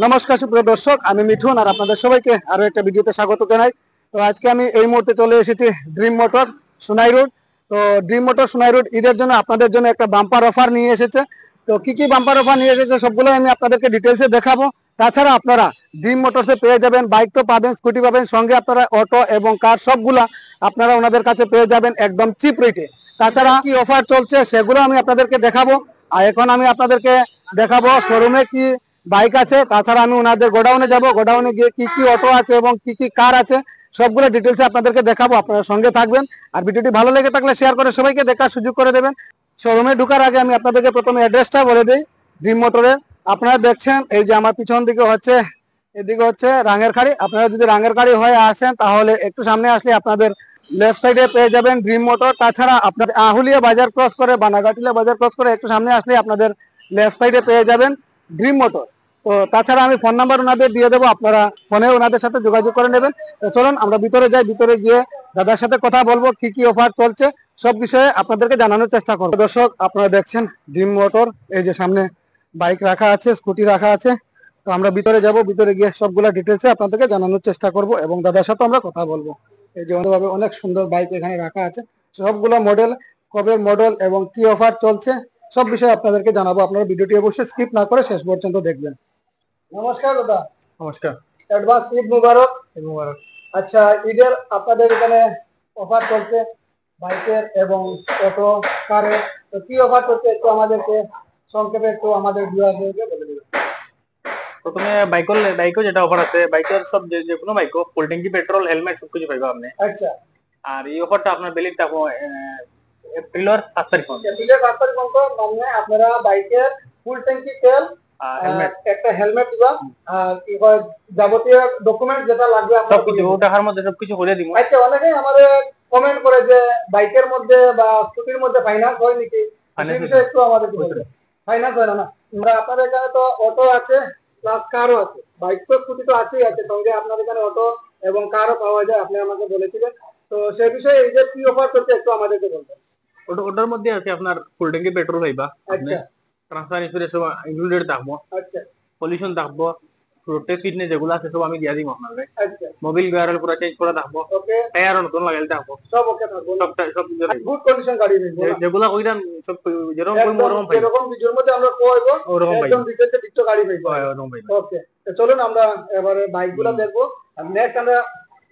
নমস্কার সুপ্রিয় দর্শক, আমি মিঠুন আর আপনাদের সবাইকে আরো একটা ভিডিওতে স্বাগত জানাই। তো আজকে আমি এই মুহূর্তে চলে এসেছি ড্রিম মোটর সোনাই রোড। তো ড্রিম মোটর সোনাই রোড ঈদের জন্য আপনাদের জন্য একটা বাম্পার অফার নিয়ে এসেছে। তো কি কি বাম্পার অফার নিয়ে এসেছে সবগুলো আমি আপনাদেরকে ডিটেলসে দেখাবো। তাছাড়া আপনারা ড্রিম মোটরসে পেয়ে যাবেন বাইক তো পাবেন, স্কুটি পাবেন, সঙ্গে আপনারা অটো এবং কার সবগুলা আপনারা ওনাদের কাছে পেয়ে যাবেন একদম চিপ রেটে। তাছাড়া কি অফার চলছে সেগুলো আমি আপনাদেরকে দেখাবো। আর এখন আমি আপনাদেরকে দেখাবো শোরুমে কি বাইক আছে, তাছাড়া আমি ওনাদের গোডাউনে যাব, গোডাউনে গিয়ে কি কি অটো আছে এবং কি কি কার আছে সবগুলো ডিটেলসে আপনাদেরকে দেখাবো। আপনারা সঙ্গে থাকবেন আর ভিডিওটি ভালো লেগে থাকলে শেয়ার করে সবাইকে দেখার সুযোগ করে দেবেন। শোরুমে ঢোকার আগে আমি আপনাদেরকে প্রথমে অ্যাড্রেসটা বলে দিই ড্রিম মোটরের। আপনারা দেখছেন এই যে আমার পিছন দিকে হচ্ছে, এদিকে হচ্ছে রাঙের খাড়ি। আপনারা যদি রাঙের খাড়ি হয়ে আসেন তাহলে একটু সামনে আসলে আপনাদের লেফট সাইডে পেয়ে যাবেন ড্রিম মোটর। তাছাড়া আপনার আহুলিয়া বাজার ক্রস করে বানাগাটিলা বাজার ক্রস করে একটু সামনে আসলে আপনাদের লেফট সাইডে পেয়ে যাবেন ড্রিম মোটর। তো তাছাড়া আমি ফোন নাম্বার ওনাদের দিয়ে দেবো, আপনারা ফোনে ওনাদের সাথে যোগাযোগ করে নেবেন। তো চলুন আমরা ভিতরে যাই, ভিতরে গিয়ে দাদার সাথে কথা বলবো, কি কি অফার চলছে সব বিষয়ে আপনাদেরকে জানানোর চেষ্টা করবো। দর্শক আপনারা দেখছেন ড্রিম মোটর, এই যে সামনে বাইক রাখা আছে, স্কুটি রাখা আছে। তো আমরা ভিতরে যাব, ভিতরে গিয়ে সবগুলা ডিটেলসে আপনাদেরকে জানানোর চেষ্টা করব এবং দাদার সাথে আমরা কথা বলবো। এই যে অন্যভাবে অনেক সুন্দর বাইক এখানে রাখা আছে, সবগুলো মডেল, কবে মডেল এবং কি অফার চলছে সব বিষয়ে আপনাদেরকে জানাবো। আপনারা ভিডিওটি অবশ্যই স্কিপ না করে শেষ পর্যন্ত দেখবেন। নমস্কার দাদা। নমস্কার। অ্যাডভান্স ঈদ মুবারক। ঈদ মুবারক। আচ্ছা, ঈদের আপনাদের এখানে অফার চলছে বাইকের এবং অটো কারের, তো কি অফার চলছে একটু আমাদেরকে সংক্ষেপে একটু আমাদের ভিউয়ারদেরকে বলে দিবেন। প্রথমে বাইকও যেটা অফার আছে, বাইকের সব যে কোনো বাইকও ফুল ট্যাঙ্কি পেট্রোল হেলমেট সবকিছু পাইবা আপনি। আচ্ছা, আর এই অফারটা আপনার বেলিক থাকবো এপ্রিলের 5 তারিখ পর্যন্ত। এপ্রিলের 5 তারিখ পর্যন্ত মানে আপনারা বাইকের ফুল ট্যাঙ্কি তেল, হেলমেট, একটা হেলমেট দিবা, আর কি হয় যাবতীয় ডকুমেন্ট যেটা লাগবে সবকিছু ও টাকার মধ্যে সবকিছু করে দিব। আচ্ছা, অনেকেই আমাদের কমেন্ট করে যে বাইকের মধ্যে বা স্কুটির মধ্যে ফাইনান্স হয় নাকি, একটু আমাদের বলবেন। ফাইনান্স হয় না? আমরা আপনাদের এখানে তো অটো আছে প্লাস কারও আছে, বাইক তো স্কুটি তো আছেই আছে, সঙ্গে আপনাদের এখানে অটো এবং কারও পাওয়া যায়, আপনি আমাকে বলেছিলেন। তো সেই বিষয়ে এই যে কি অফার করতে একটু আমাদেরকে বলবেন। ওটার মধ্যে আছে আপনার ফুল ট্যাঙ্কি পেট্রোল পাইবা, আচ্ছা, ট্রান্সফার ইন্স্যুরেন্স সব ইনক্লুডেড থাকবো, আচ্ছা, পলিউশন থাকবো, রোড ট্যাক্স ফিটনেস যেগুলো আছে সব আমি দিয়া দিব আপনাকে। আচ্ছা, মোবিল গিয়ার পুরো চেঞ্জ করা থাকবো, ওকে, টায়ার নতুন লাগাইতে থাকবো, সব ওকে থাকবো, সব গুড কন্ডিশন গাড়ি নেব যেগুলা কইরাম সব যেরকম কইম ওরকম পাইবো, যেরকম ভিডিওর মধ্যে আমরা কইবো ওরকম একদম ডিটেইলসে টিকটক গাড়ি পাইবো। ওরকম পাইবো। ওকে, তো চলুন আমরা এবারে বাইকগুলো দেখবো। আর নেক্সট আমরা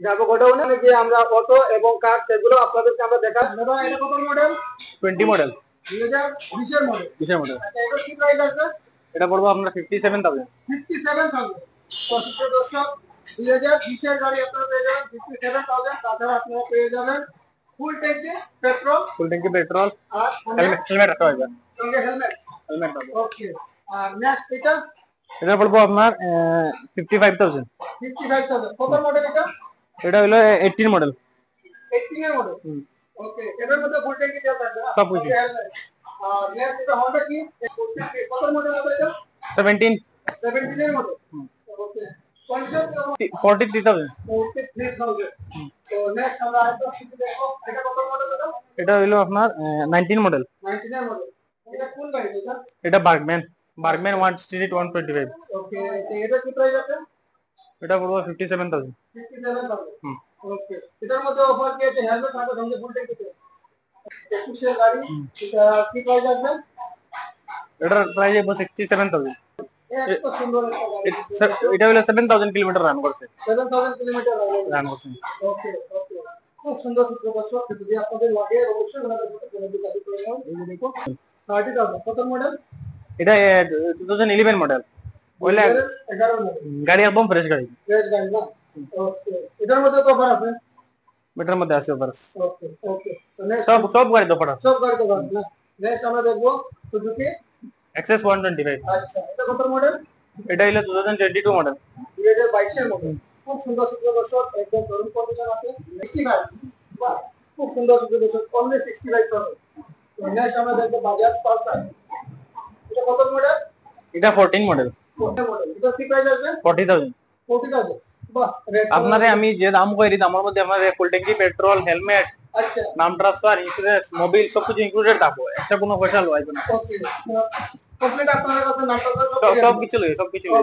যাবো গোডাউনে গিয়ে আমরা অটো এবং কার সেগুলো আপনাদেরকে আমরা দেখাবো। দাদা এটা কত মডেল? 20 মডেল, 2020 এর মডেল। 20 মডেল। আচ্ছা, এটা কি প্রাইস আছে? এটা পড়বো আপনার 57,000। 57,000। তো সুপ্রিয় দর্শক, 2020 এর গাড়ি আপনারা পেয়ে যাবেন 57,000। তাছাড়া আপনারা পেয়ে যাবেন ফুল ট্যাঙ্কি পেট্রোল, আর হেলমেট রাখা হইবে, সঙ্গে হেলমেট। পাবো। ওকে, আর নেক্সট এটা পড়বো আপনার 55,000। 55,000 কত মডেল এটা? এটা হলো 18 মডেল। 18 এর মডেল। ওকে, এটার মধ্যে ফুল ট্যাঙ্কি দেওয়া থাকবে না? সব কিছু। আর নেক্সট এটা Honda কি কত মডেল আছে এটা? 17 17 এর মডেল। ওকে, কন্ডিশন 43,000। 43,000। তো নেক্সট আমরা আরেকটা সিটি দেখো, এটা কত মডেল এটা? এটা হলো আপনার 19 মডেল। 19 এর মডেল। এটা কোন গাড়ি এটা? এটা বার্গম্যান 125। ওকে, তো এটা কি প্রাইস আছে? এটা পড়বো 57,000। 57,000। ওকে, এটার মধ্যে অফার কি আছে? হেলমেট আছে, সঙ্গে ফুল ট্যাঙ্কি আছে। 21 এর গাড়ি, এটা কি প্রাইস আছে? এটার প্রাইস হলো 67,000। এত সুন্দর একটা গাড়ি। এটা হলো 7,000 কিলোমিটার রান করছে। 7,000 কিলোমিটার রান করছে। ওকে, ওকে, খুব সুন্দর সুন্দর দর্শক, যদি আপনাদের লাগে অবশ্যই ওনাদের সাথে যোগাযোগ করে নাও। এই যে দেখো 30,000 কত মডেল? এটা 2011 মডেল। ওইলা 11 মডেল গাড়ি একদম ফ্রেশ গাড়ি। ফ্রেশ গাড়ি না? ওকে, এটার মধ্যে তো অফার আছে? এটার মধ্যে আছে অফার। ওকে, ওকে, তো নেক্সট সব গাড়ি অফার আছে। সব গাড়ি তো অফার না? নেক্সট আমরা দেখবো সুজুকি এক্সএস 125। আচ্ছা, এটা কত মডেল? এটা হলো 2022 মডেল। 2022 এর মডেল। খুব সুন্দর সুন্দর দর্শক, একদম শোরুম কন্ডিশন আছে। 65, বাহ, খুব সুন্দর সুন্দর দর্শক, অনলি 65 পাবে। তো নেক্সট আমরা দেখবো বাজাজ পালসার। এটা কত মডেল? এটা 14 মডেল। 14 মডেল। এটা কি প্রাইস আসবে? 40,000। 40,000। বাহ, আপনারে আমি যে দাম কইরি দামের মধ্যে আপনারে ফুল ট্যাঙ্কি পেট্রোল, হেলমেট, আচ্ছা, নাম ট্রান্সফার, ইন্স্যুরেন্স, মোবিল সবকিছু ইনক্লুডেড থাকবো। একটা কোনো পয়সা লইবে না। ওকে, কমপ্লিট আপনার কাছে নাম্বার সব কিছু লই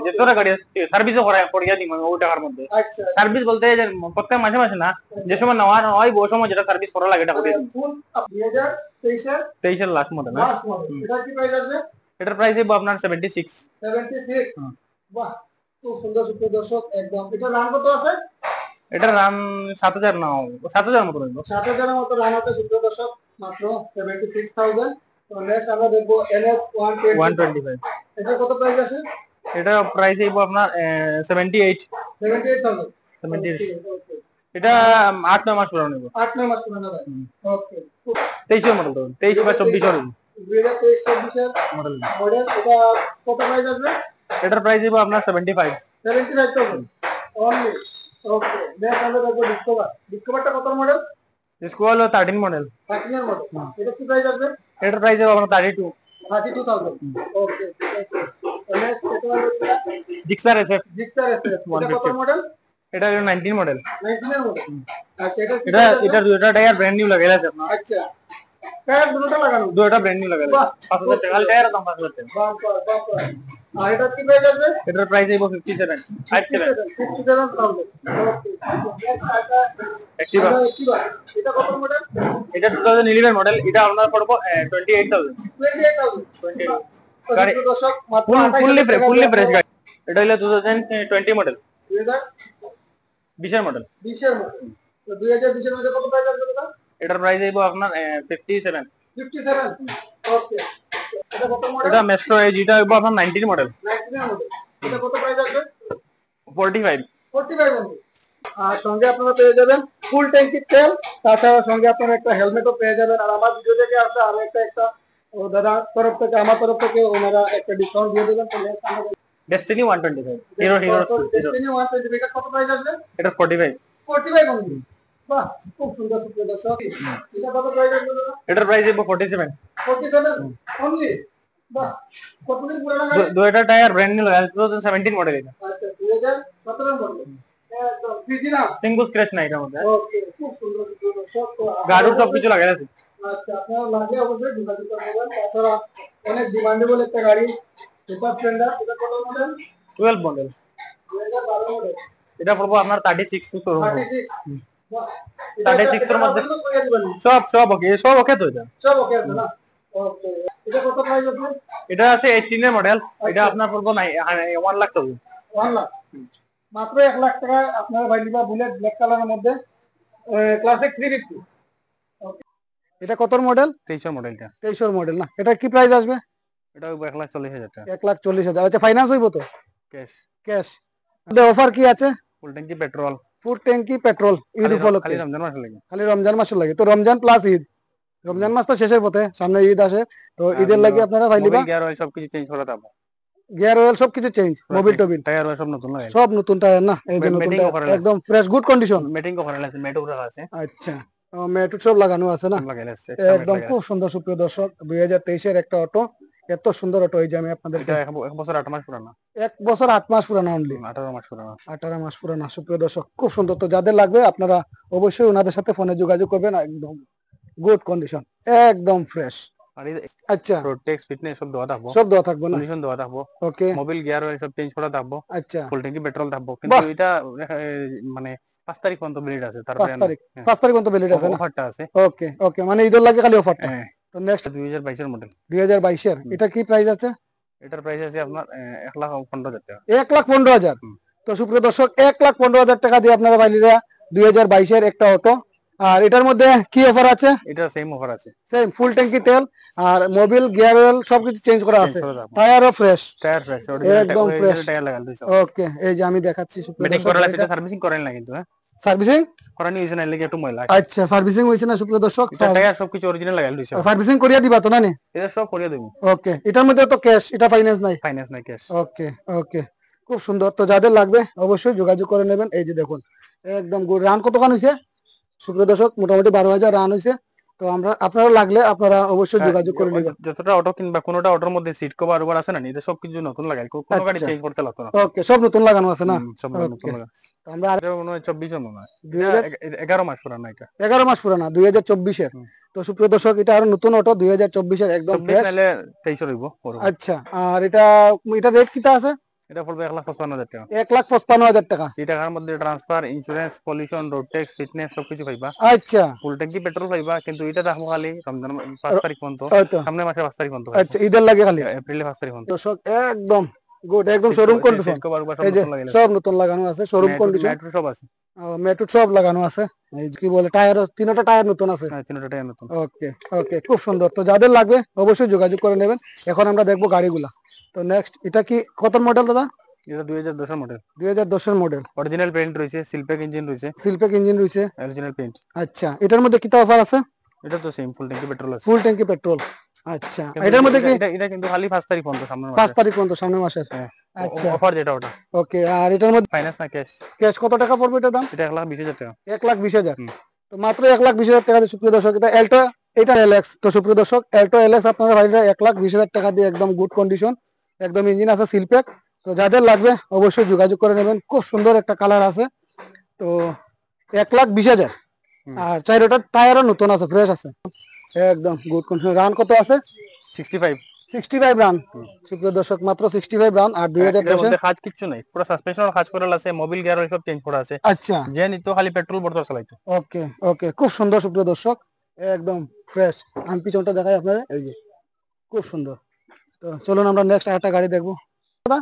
যেতটা গাড়ি সার্ভিসও করিয়া দিই ওই টাকার মধ্যে। আচ্ছা সার্ভিস বলতে যে প্রত্যেক মাসে মাসে না, যে সময় নেওয়া হয় ওই সময় যেটা সার্ভিস করা লাগে এটা করিয়ে দিই। ফুল 2023 এর লাস্ট মডেল। লাস্ট মডেল, এটা কি প্রাইস আসবে? এটার প্রাইস হবে আপনার 76। 76। বাহ, খুব সুন্দর সুপ্রিয় দর্শক, একদম। এটা রান কত আছে? এটার রান 7000 না 7000 মতো হইব। 7000 এর মতো রান আছে সুপ্রিয় দর্শক, মাত্র 76000। তো নেক্সট আমরা দেখবো NS 125। এটা কত প্রাইস আছে? এটা প্রাইস হইব আপনার 78। 78000। 78। এটা 8-9 মাস পুরানো হইব। 8-9 মাস পুরানো ভাই। ওকে। 23 মডেল তো 23 বা 24 এর 2023-24 এর মডেল। মডেল। এটা কত প্রাইস আসবে? এটার প্রাইস হইব আপনার 75। 75,000 অনলি। ওকে, নেক্সট আমরা দেখবো ডিসকভারটা কত মডেল? इसको হলো 13 মডেল। 13 এর মডেল। এটা কি প্রাইস আসবে? এটার প্রাইস হইব আপনার 32। 32,000। ওকে। নেক্সট এটা হলো জিক্সার SF। জিক্সার SF, এটা কত 150 মডেল? এটা হলো 19 মডেল। 19 এর মডেল। আচ্ছা, এটা দুটো টায়ার ব্র্যান্ড নিউ লাগাইলা আছে আপনার। আচ্ছা, টায়ার দুটো লাগানো? দুটো ব্র্যান্ড নিউ লাগাইলা। 5000 টাকা টায়ার দাম 5000 টাকা। বাম্পার। আর এটা কি প্রাইস আসবে? এটার প্রাইস হইব 57। 57,000। ওকে। অ্যাক্টিভা। এটা কত মডেল? এটা 2011 মডেল। এটা আপনার পড়বো 28000। 28,000। গাড়ি দর্শক, মাত্র ফুললি ফ্রেশ গাড়ি। এটা হলো 2020 মডেল। 2020 20 মডেল। এর মডেল। তো 2020 এর মধ্যে কত প্রাইস আসবে দাদা? এটার প্রাইস হইব আপনার 57। 57। ওকে। এটা কত মডেল? এটা মেস্ট্রো এজ। এটা হইব আপনার 19 মডেল। 19 এর মডেল। এটা কত প্রাইস আসবে? 45। 45 মডেল। আর সঙ্গে আপনারা পেয়ে যাবেন ফুল ট্যাঙ্কি তেল, তাছাড়া সঙ্গে আপনারা একটা হেলমেটও পেয়ে যাবেন। আর আমার ভিডিও থেকে আসলে আরো একটা ও দাদা তরফ থেকে, আমার তরফ থেকে ওনারা একটা ডিসকাউন্ট দিয়ে দেবেন। তো নেক্সট আমরা ডেস্টিনি 125। হিরো ডেস্টিনি 125 এটা কত প্রাইস আসবে? এটা 45। 45 মডেল। বাহ, খুব সুন্দর সুন্দর দর্শক। এটা কত প্রাইস আসবে দাদা? এটার প্রাইস হইব 47। 47 অনলি। বাহ, কতদিন পুরানো গাড়ি? দুটো টায়ার ব্র্যান্ড নিউ লাগাইলা। 2017 মডেল এটা। আচ্ছা, 2017 মডেল। একদম ফিজিনা। সিঙ্গল স্ক্র্যাচ নাই এটার মধ্যে। ওকে, খুব সুন্দর সুন্দর দর্শক। তো গাড়ি সব কিছু লাগাইলা আছে। আচ্ছা, আপনারা লাগে অবশ্যই যোগাযোগ করবেন। তাছাড়া অনেক ডিমান্ডেবল একটা গাড়ি সুপার স্প্লেন্ডার। এটা কত মডেল? 12 মডেল। 2012 মডেল। এটা পড়বো আপনার 36 টু 36। বাহ, 36 এর মধ্যে এটা করে দিবেন? সব ওকে। সব ওকে তো এটা। সব ওকে আছে না? ওকে। এটা কত প্রাইস আছে? এটা আছে 18 এর মডেল। এটা আপনার পড়বো 1 লাখ টাকা। 1 লাখ। মাত্র 1 লাখ টাকা আপনারা ভাই লিবা বুলেট ব্ল্যাক কালারের মধ্যে ক্লাসিক 350। ওকে। এটা কত মডেল? 23 মডেলটা। 23 মডেল না? এটা কি প্রাইস আসবে? এটা 1,40,000 টাকা। 1,40,000। আচ্ছা, ফাইনান্স হইব তো? ক্যাশ। ক্যাশ। অফার কি আছে? ফুল ট্যাঙ্কি পেট্রোল। ফুল ট্যাঙ্কি পেট্রোল ঈদ উপলক্ষে। খালি রমজান মাসে লাগে। খালি রমজান মাসের লাগে। তো রমজান প্লাস ঈদ, রমজান মাস তো শেষের পথে, সামনে ঈদ আসে। তো ঈদের লাগে আপনারা ভাই লিবা গিয়ার অয়েল সব কিছু চেঞ্জ করা দাও। গিয়ার অয়েল সবকিছু চেঞ্জ, মোবিল টোবিল টায়ার সব নতুন লাগাই। সব নতুন টায়ার না? এই যে নতুন টায়ার, একদম ফ্রেশ গুড কন্ডিশন। মেটিং করা আছে, মেটও রাখা আছে। আচ্ছা, মেটু সব লাগানো আছে না? লাগাইলা আছে। একদম খুব সুন্দর সুপ্রিয় দর্শক, 2023 এর একটা অটো, এত সুন্দর অটো। এই যে আমি আপনাদের এটা 1 বছর 8 মাস পুরানো। 1 বছর 8 মাস পুরানো অনলি। 18 মাস পুরানো। 18 মাস পুরানো সুপ্রিয় দর্শক, খুব সুন্দর। তো যাদের লাগবে আপনারা অবশ্যই ওনাদের সাথে ফোনে যোগাযোগ করবেন। একদম গুড কন্ডিশন, একদম ফ্রেশ। আর আচ্ছা, প্রোটেক্স ফিটনেস সব দেওয়া থাকবো। সব দেওয়া থাকবে না? কন্ডিশন দেওয়া থাকবো। ওকে। মোবিল গিয়ার অয়েল সব চেঞ্জ করা থাকবো। আচ্ছা, ফুল ট্যাঙ্কি পেট্রোল থাকবো। কিন্তু এটা মানে 5 তারিখ পর্যন্ত ভ্যালিড আছে। 5 তারিখ পর্যন্ত ভ্যালিড আছে না? অফারটা আছে। ওকে ওকে, মানে ঈদের লাগে খালি অফারটা। তো নেক্সট 2022 এর মডেল। 2022 এর এটা কি প্রাইস আছে? এটার প্রাইস আছে আপনার 1,15,000 টাকা। 1,15,000। তো সুপ্রিয় দর্শক, 1,15,000 টাকা দিয়ে আপনারা বাইলিরা 2022 এর একটা অটো। আর এটার মধ্যে কি অফার আছে? এটা সেম অফার আছে। সেম ফুল ট্যাঙ্কি তেল আর মোবিল গিয়ার অয়েল সবকিছু চেঞ্জ করা আছে। টায়ারও ফ্রেশ, টায়ার ফ্রেশ, একদম ফ্রেশ টায়ার লাগাল 200। ওকে, এই যে আমি দেখাচ্ছি সুপ্রিয় মেটিং দর্শক, করা আছে। এটা সার্ভিসিং করেন না কিন্তু। সার্ভিসিং করানি হইছে না, লাগি একটু ময়লা। আচ্ছা, সার্ভিসিং হইছে না সুপ্রিয় দর্শক? টায়ার সবকিছু অরিজিনাল লাগাল 200। সার্ভিসিং করিয়া দিবা তো না? নি এটা সব করিয়া দেব। ওকে, এটার মধ্যে তো ক্যাশ, এটা ফাইনান্স নাই? ফাইনান্স নাই, ক্যাশ। ওকে ওকে, খুব সুন্দর। তো যাদের লাগবে অবশ্যই যোগাযোগ করে নেবেন। এই যে দেখুন, একদম গুড। রান কতক্ষণ হয়েছে সুপ্রিয় দর্শক? মোটামুটি 12,000 রান হয়েছে। তো আপনারা লাগলে আপনারা অবশ্যই যোগাযোগ করে নেবেন। যতটা অটো কিনবা কোনোটা অটোর মধ্যে সিট কভার ওভার আছে না, এটা সবকিছু নতুন লাগাই, কোনো গাড়ি আচ্ছা, চেঞ্জ করতে লাগতো না। ওকে, সব নতুন লাগানো আছে না? সব নতুন ওকে, লাগা। তো আমরা এটা মনে হয় 24 এর মনে হয়, দুই এটা হাজার 11 মাস পুরানো এটা। 11 মাস পুরানা, 2024-এর। হুম। তো সুপ্রিয় দর্শক, এটা আর নতুন অটো, 2024-এর, একদম 24 ফ্রেশ। নাইলে 23 হইব পড়বো। আচ্ছা, আর এটা রেট কিটা আছে? এটা পড়বে 1,55,000 টাকা। 1,55,000 টাকা। এই টাকার মধ্যে transfer, insurance, pollution, road tax, fitness সবকিছু পাইবা। আচ্ছা, ফুল ট্যাঙ্কি পেট্রোল পাইবা, কিন্তু এটা দেখো খালি রমজান 5 তারিখ পর্যন্ত, হয়তো। সামনের মাসে 5 তারিখ পর্যন্ত পাইবো, আচ্ছা, ঈদের লাগে খালি। এপ্রিলে 5 তারিখ পর্যন্ত। দর্শক, একদম গুড, একদম শোরুম কন্ডিশন। সিট কভার সব এই যে নতুন লাগাইলে, সব নতুন লাগানো আছে, শোরুম কন্ডিশন। মেট্রো সব আছে। মেট্রো সব লাগানো আছে। এই যে কি বলে, টায়ার, তিনটা টায়ার নতুন আছে। হ্যাঁ, তিনটাই নতুন। ওকে, ওকে, খুব সুন্দর। তো যাদের লাগবে অবশ্যই যোগাযোগ করে নেবেন। এখন আমরা দেখবো গাড়িগুলা। তো নেক্সট, এটা কি কত মডেল দাদা? এটা 2010 এর মডেল। 2010-এর মডেল। অরিজিনাল পেইন্ট রয়েছে, সিলপ্যাক ইঞ্জিন রয়েছে, সিলপ্যাক ইঞ্জিন রয়েছে। Original paint. আচ্ছা, এটার মধ্যে কিটা অফার আছে? এটা তো সেম ফুল ট্যাঙ্কি পেট্রোল আছে, ফুল ট্যাঙ্কি পেট্রোল। আচ্ছা, কিন্তু এটার মধ্যে কি এটা কিন্তু খালি 5 তারিখ পর্যন্ত, সামনের 5 মাসে। তারিখ পর্যন্ত, সামনের মাসের? হ্যাঁ, আচ্ছা, অফার যেটা ওটা। ওকে। আর এটার মধ্যে ফাইন্যান্স না ক্যাশ? ক্যাশ কত টাকা পড়বে এটার দাম? এটা 1,20,000 টাকা। 1,20,000। হুম। তো মাত্র 1,20,000 টাকা দিয়ে সুপ্রিয় দর্শক, এটা এলটো, এটা এলএক্স। তো সুপ্রিয় দর্শক, এলটো এলএক্স আপনারা ভাইরা 1,20,000 টাকা দিয়ে, একদম গুড কন্ডিশন, একদম ইঞ্জিন আছে সিলপ্যাক। তো যাদের লাগবে অবশ্যই যোগাযোগ করে নেবেন। খুব সুন্দর একটা কালার আছে। তো 1,20,000। হুম। আর চাইরোটা টায়ারও নতুন আছে, ফ্রেশ আছে, একদম গুড কন্ডিশন। রান কত আছে? 65। 65 রান। সুপ্রিয় দর্শক, মাত্র 65 রান। আর এটার 2010-এ। মধ্যে কাজ কিচ্ছু নাই, পুরো সাসপেনশনের কাজ করা আছে, মোবিল গিয়ার সব চেঞ্জ করা আছে, আচ্ছা, যে নিত খালি পেট্রোল ভরতে চালাইতো। ওকে, ওকে, খুব সুন্দর সুপ্রিয় দর্শক, একদম ফ্রেশ। আমি পিছনটা দেখাই আপনাদের, এই যে খুব সুন্দর। তো চলুন আমরা নেক্সট আরেকটা গাড়ি দেখবো।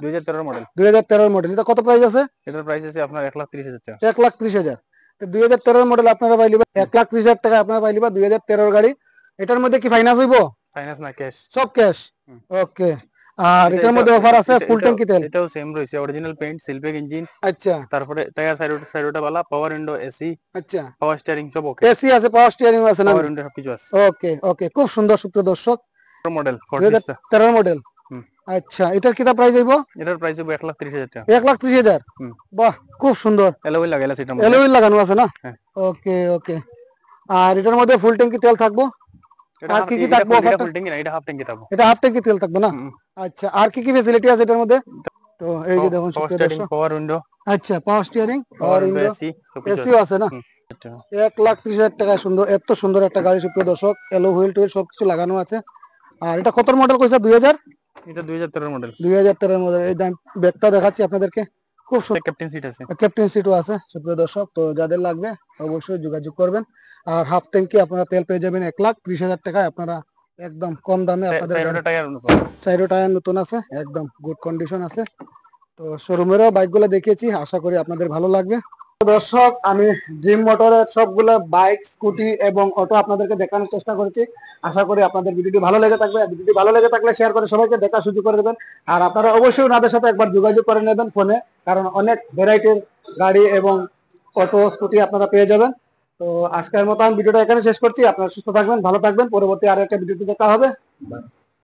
2013 মডেল। 2013 মডেল, এটা কত প্রাইস আছে? এটার প্রাইস আছে আপনার 1,30,000 টাকা। 1,30,000। তো 2013 মডেল আপনারা পাইলিবা 1,30,000 টাকা, আপনারা পাইলিবা 2013 গাড়ি। এটার মধ্যে কি ফাইন্যান্স হইব? ফাইন্যান্স না ক্যাশ? সব ক্যাশ। হুম। ওকে। আর এটা এটার এটা মধ্যে অফার আছে এটা ফুল এটা ট্যাঙ্কি তেল। এটাও সেম রয়েছে, অরিজিনাল পেইন্ট, সিলপ্যাক ইঞ্জিন, আচ্ছা, তারপরে টায়ার সাইডোটা বালা, পাওয়ার উইন্ডো, এসি, আচ্ছা, পাওয়ার স্টিয়ারিং সব ওকে, এসি আছে, পাওয়ার স্টিয়ারিং আছে না? পাওয়ার উইন্ডো সবকিছু আছে। ওকে, ওকে, খুব সুন্দর সুপ্রিয় দর্শক। Model Ford vista. 2013 মডেল। হুম। আচ্ছা, এটার কিটা প্রাইস হইব? এটার প্রাইস হবে 1,30,000 টাকা। 1,30,000। হুম। বাহ, খুব সুন্দর। এলোই লাগাইলা সেটার মধ্যে। এলওই লাগানো আছে না? হ্যাঁ। ওকে, ওকে। আর এটার মধ্যে ফুল ট্যাঙ্কি তেল থাকবো? আর কি কি থাকবো অফারটা? ফুল ট্যাঙ্কি না, এটা হাফ ট্যাঙ্কি থাকবো। এটা হাফ ট্যাঙ্কি তেল থাকবে না? হুম। আচ্ছা, আর কি কি ফ্যাসিলিটি আছে এটার মধ্যে? তো এই যে দেখুন পাওয়ার সুপ্রিয় স্টিয়ারিং, দর্শক। পাওয়ার উইন্ডো, আচ্ছা, পাওয়ার স্টিয়ারিং, পাওয়ার পাওয়ার উইন্ডো, উইন্ডো, এসি সবকিছু আছে। এসিও আছে না? হুম। আচ্ছা। 1,30,000 টাকা সুন্দর, এত সুন্দর একটা গাড়ি সুপ্রিয় দর্শক, এলো হুইল টুইল সবকিছু লাগানো আছে। আর এটা কত মডেল কইছা? 2000? এটা 2013 মডেল। 2013 মডেল। এই দাম ব্যাগটা দেখাচ্ছি আপনাদেরকে, খুব সুন্দর। ক্যাপ্টেন সিট আছে। ক্যাপ্টেন সিটও আছে সুপ্রিয় দর্শক। তো যাদের লাগবে অবশ্যই যোগাযোগ করবেন। আর হাফ ট্যাঙ্কি আপনারা তেল পেয়ে যাবেন 1,30,000 টাকায়, আপনারা একদম কম দামে আপনাদের সাইডোটা টায়ার নতুন। চাইরো টায়ার নতুন আছে, একদম গুড কন্ডিশন আছে। তো শোরুমেরও বাইকগুলো দেখিয়েছি, আশা করি আপনাদের ভালো লাগবে। দর্শক, আমি ড্রিম মোটরের সবগুলো বাইক, স্কুটি এবং অটো আপনাদেরকে দেখানোর চেষ্টা করেছি। আশা করি আপনাদের ভিডিওটি ভালো লেগে থাকবে। ভিডিওটি ভালো লেগে থাকলে শেয়ার করে সবাইকে দেখার সুযোগ করে দেবেন। আর আপনারা অবশ্যই ওনাদের সাথে একবার যোগাযোগ করে নেবেন ফোনে, কারণ অনেক ভ্যারাইটির গাড়ি এবং অটো, স্কুটি আপনারা পেয়ে যাবেন। তো আজকের মতো আমি ভিডিওটা এখানে শেষ করছি। আপনারা সুস্থ থাকবেন, ভালো থাকবেন। পরবর্তী আরো একটা ভিডিওতে দেখা হবে।